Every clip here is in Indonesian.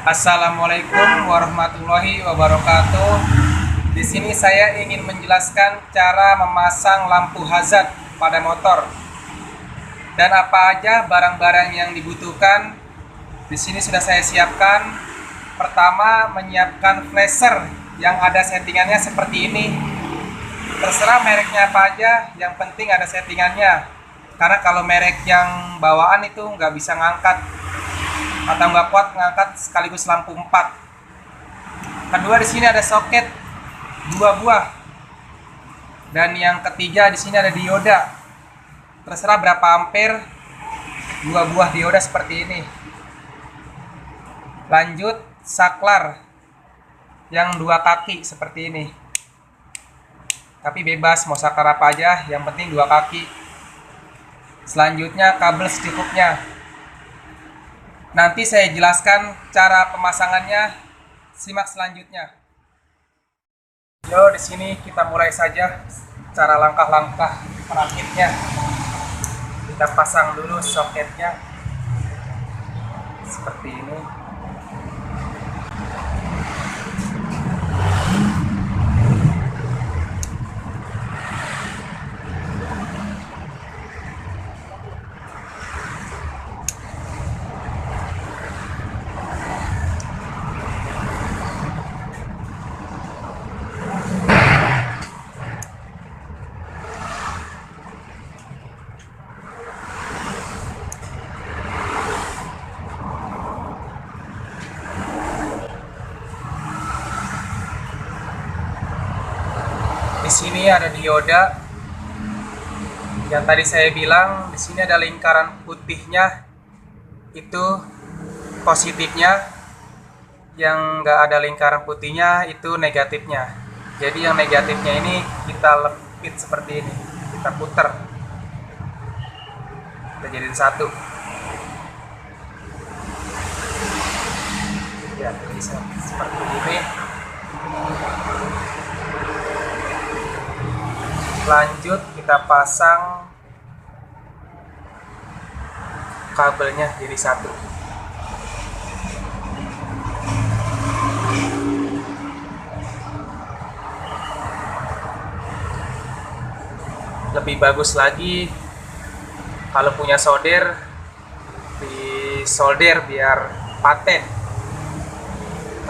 Assalamualaikum warahmatullahi wabarakatuh. Di sini saya ingin menjelaskan cara memasang lampu hazard pada motor dan apa aja barang-barang yang dibutuhkan. Di sini sudah saya siapkan. Pertama, menyiapkan flasher yang ada settingannya seperti ini. Terserah mereknya apa aja, yang penting ada settingannya. Karena kalau merek yang bawaan itu nggak bisa ngangkat atau nggak kuat ngangkat sekaligus lampu 4. Kedua, di sini ada soket 2 buah. Dan yang ketiga, di sini ada dioda. Terserah berapa ampere, 2 buah dioda seperti ini. Lanjut, saklar yang 2 kaki seperti ini. Tapi bebas mau saklar apa aja, yang penting 2 kaki. Selanjutnya kabel secukupnya. Nanti saya jelaskan cara pemasangannya. Simak selanjutnya. Yo, di sini kita mulai saja cara langkah-langkah merakitnya. Kita pasang dulu soketnya seperti ini. Di sini ada dioda. Yang tadi saya bilang, di sini ada lingkaran putihnya, itu positifnya. Yang nggak ada lingkaran putihnya itu negatifnya. Jadi yang negatifnya ini kita lepit seperti ini, kita putar, kita jadiin satu. Ya, bisa seperti ini. Lanjut, kita pasang kabelnya jadi satu. Lebih bagus lagi kalau punya solder, disolder biar paten.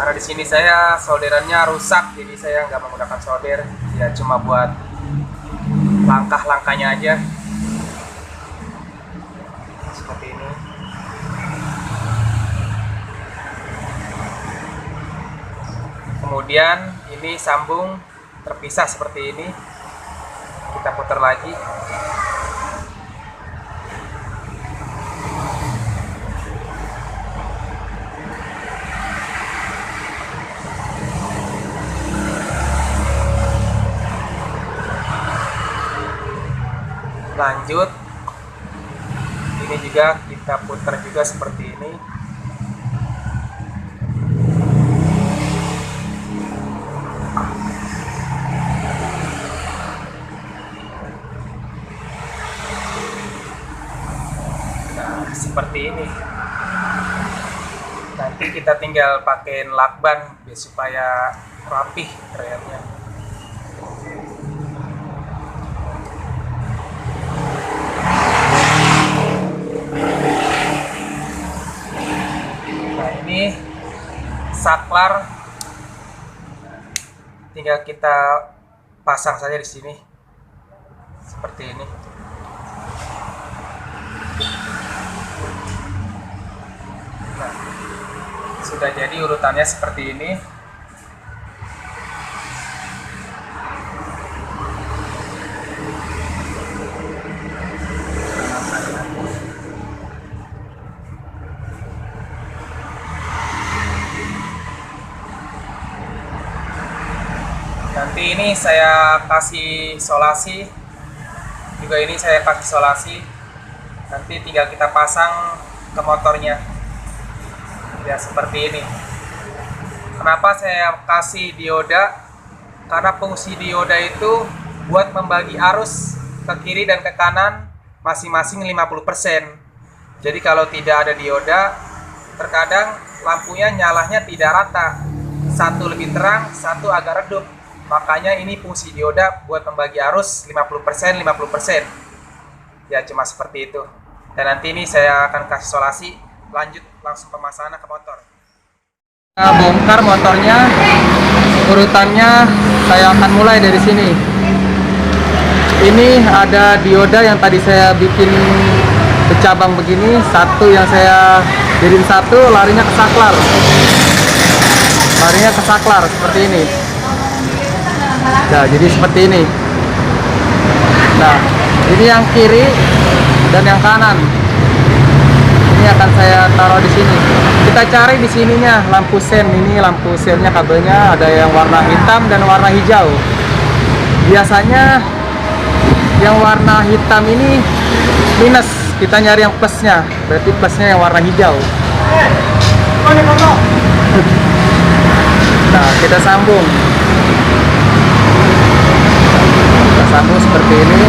Karena di sini saya solderannya rusak, jadi saya nggak menggunakan solder, ya cuma buat langkah-langkahnya aja seperti ini. Kemudian ini sambung terpisah seperti ini, kita putar lagi. Lanjut, ini juga kita putar juga seperti ini. Nah, seperti ini. Nanti kita tinggal pakai lakban biar supaya rapih terlihatnya. Ini saklar, tinggal kita pasang saja di sini seperti ini. Nah, sudah jadi urutannya seperti ini. Nanti ini saya kasih isolasi, juga ini saya kasih isolasi. Nanti tinggal kita pasang ke motornya, ya seperti ini. Kenapa saya kasih dioda? Karena fungsi dioda itu buat membagi arus ke kiri dan ke kanan masing-masing 50%. Jadi kalau tidak ada dioda, terkadang lampunya nyalanya tidak rata, satu lebih terang, satu agak redup. Makanya ini fungsi dioda buat membagi arus 50% 50%. Ya cuma seperti itu. Dan nanti ini saya akan kasih isolasi, lanjut langsung pemasangan ke motor. Kita bongkar motornya, urutannya saya akan mulai dari sini. Ini ada dioda yang tadi saya bikin bercabang begini, satu yang saya jadiin satu, larinya ke saklar. Larinya ke saklar seperti ini. Nah, jadi seperti ini. Nah, ini yang kiri dan yang kanan. Ini akan saya taruh di sini. Kita cari di sininya lampu sen. Ini lampu sennya, kabelnya ada yang warna hitam dan warna hijau. Biasanya yang warna hitam ini minus, kita nyari yang plusnya, berarti plusnya yang warna hijau. Nah, kita sambung seperti ini.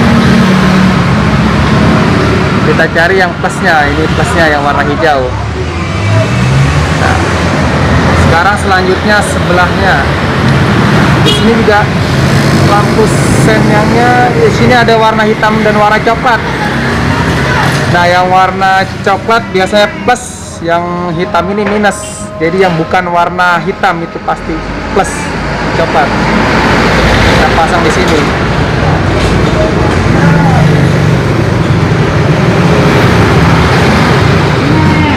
Kita cari yang plusnya, ini plusnya yang warna hijau. Nah, sekarang selanjutnya sebelahnya. Di sini juga lampu senyangnya, di sini ada warna hitam dan warna coklat. Nah, yang warna coklat biasanya plus, yang hitam ini minus. Jadi yang bukan warna hitam itu pasti plus coklat. Kita pasang di sini.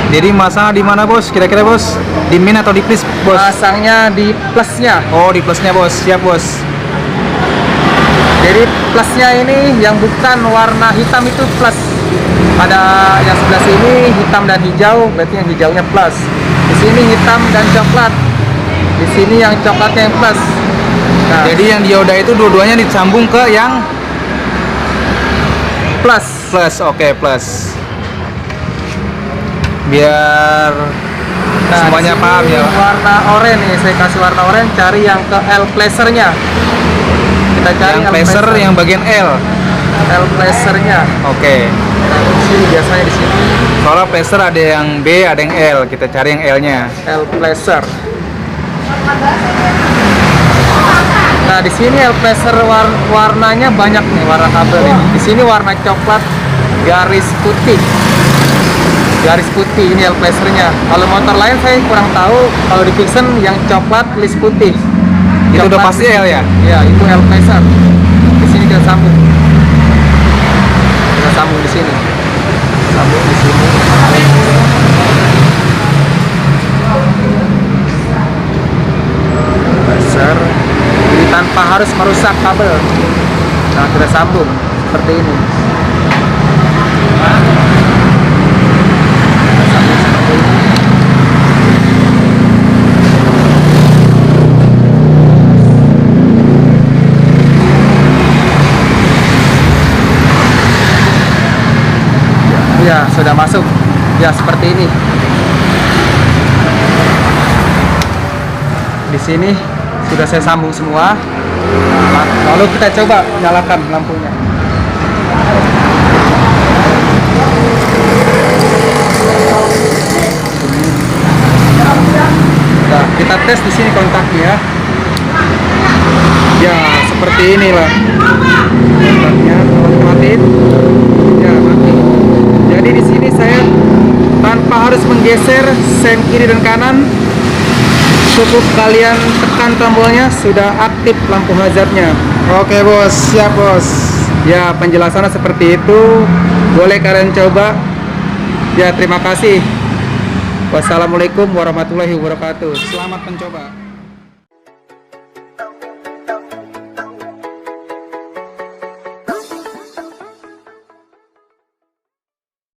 Jadi masang di mana bos? Kira-kira bos? Di min atau di plus bos? Pasangnya di plusnya. Oh, di plusnya bos. Siap bos. Jadi plusnya ini yang bukan warna hitam itu plus. Pada yang sebelah sini hitam dan hijau, berarti yang hijaunya plus. Di sini hitam dan coklat. Di sini yang coklatnya yang plus. Nah, Jadi yang dioda itu dua-duanya disambung ke yang plus. plus. Oke, plus. Biar semuanya di sini paham ya. Warna oranye nih, saya kasih warna oranye, cari yang ke L placernya. Kita cari Yang placer yang bagian L. L placernya. Oke. Nah, di sini biasanya di sini Soalnya placer ada yang B, ada yang L. Kita cari yang L-nya. L placer. Nah, di sini L placer warnanya banyak nih, warna kabel ini. Di sini warna coklat garis putih. Garis putih ini L placernya. Kalau motor lain saya kurang tahu. Kalau di Vixen yang coklat list putih. Itu udah Coklat pasti L ya? Ya, itu L placer. Di sini kita sambung. Kita sambung di sini. Sambung di sini. Placer. Jadi tanpa harus merusak kabel. Nah, kita sambung seperti ini. Ya, sudah masuk. Ya, seperti ini. Di sini sudah saya sambung semua. Nah, lalu kita coba nyalakan lampunya. Nah, kita tes di sini kontaknya. Ya, seperti inilah kontaknya. Matiin. Ya, mati. Jadi di sini saya tanpa harus menggeser sen kiri dan kanan, cukup kalian tekan tombolnya sudah aktif lampu hazardnya. Oke bos, siap bos. Ya, penjelasannya seperti itu. Boleh kalian coba. Ya, terima kasih. Wassalamualaikum warahmatullahi wabarakatuh. Selamat mencoba.